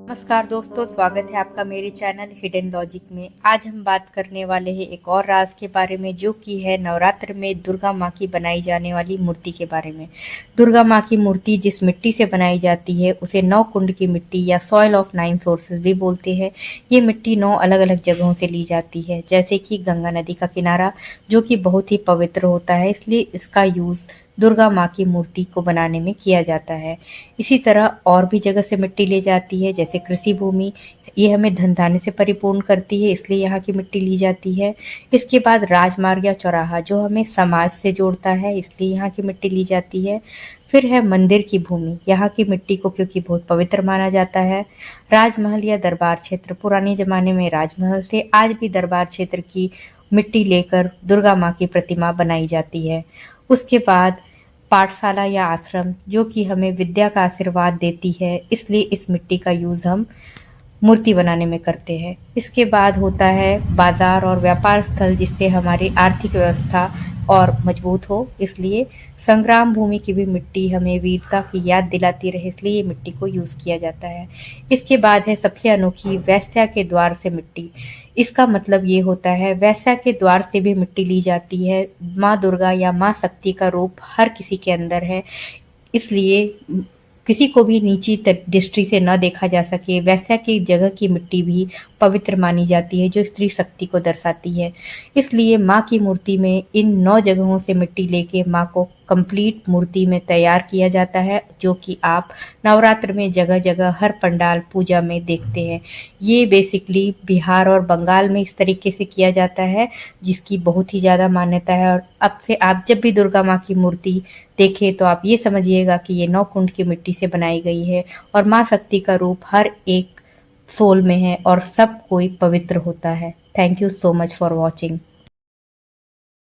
नमस्कार दोस्तों, स्वागत है आपका मेरे चैनल हिडन लॉजिक में। आज हम बात करने वाले हैं एक और राज के बारे में, जो कि है नवरात्र में दुर्गा माँ की बनाई जाने वाली मूर्ति के बारे में। दुर्गा माँ की मूर्ति जिस मिट्टी से बनाई जाती है उसे 9 कुंड की मिट्टी या सॉइल ऑफ 9 सोर्सेज भी बोलते हैं। ये मिट्टी 9 अलग अलग जगहों से ली जाती है, जैसे कि गंगा नदी का किनारा, जो कि बहुत ही पवित्र होता है, इसलिए इसका यूज दुर्गा माँ की मूर्ति को बनाने में किया जाता है। इसी तरह और भी जगह से मिट्टी ली जाती है, जैसे कृषि भूमि, ये हमें धन धान्य से परिपूर्ण करती है, इसलिए यहाँ की मिट्टी ली जाती है। इसके बाद राजमार्ग या चौराहा, जो हमें समाज से जोड़ता है, इसलिए यहाँ की मिट्टी ली जाती है। फिर है मंदिर की भूमि, यहाँ की मिट्टी को क्योंकि बहुत पवित्र माना जाता है। राजमहल या दरबार क्षेत्र, पुराने जमाने में राजमहल थे, आज भी दरबार क्षेत्र की मिट्टी लेकर दुर्गा माँ की प्रतिमा बनाई जाती है। उसके बाद पाठशाला या आश्रम, जो कि हमें विद्या का आशीर्वाद देती है, इसलिए इस मिट्टी का यूज हम मूर्ति बनाने में करते हैं। इसके बाद होता है बाजार और व्यापार स्थल, जिससे हमारी आर्थिक व्यवस्था और मजबूत हो, इसलिए संग्राम भूमि की भी मिट्टी हमें वीरता की याद दिलाती रहे, इसलिए ये मिट्टी को यूज किया जाता है। इसके बाद है सबसे अनोखी वेश्या के द्वार से मिट्टी। इसका मतलब ये होता है, वेश्या के द्वार से भी मिट्टी ली जाती है। माँ दुर्गा या माँ शक्ति का रूप हर किसी के अंदर है, इसलिए किसी को भी नीची दृष्टि से न देखा जा सके। वैसा की जगह की मिट्टी भी पवित्र मानी जाती है, जो स्त्री शक्ति को दर्शाती है। इसलिए माँ की मूर्ति में इन 9 जगहों से मिट्टी लेके माँ को कंप्लीट मूर्ति में तैयार किया जाता है, जो कि आप नवरात्र में जगह जगह हर पंडाल पूजा में देखते हैं। ये बेसिकली बिहार और बंगाल में इस तरीके से किया जाता है, जिसकी बहुत ही ज़्यादा मान्यता है। और अब से आप जब भी दुर्गा माँ की मूर्ति देखें तो आप ये समझिएगा कि ये 9 कुंड की मिट्टी से बनाई गई है, और माँ शक्ति का रूप हर एक सोल में है और सब कोई पवित्र होता है। Thank you so much for watching.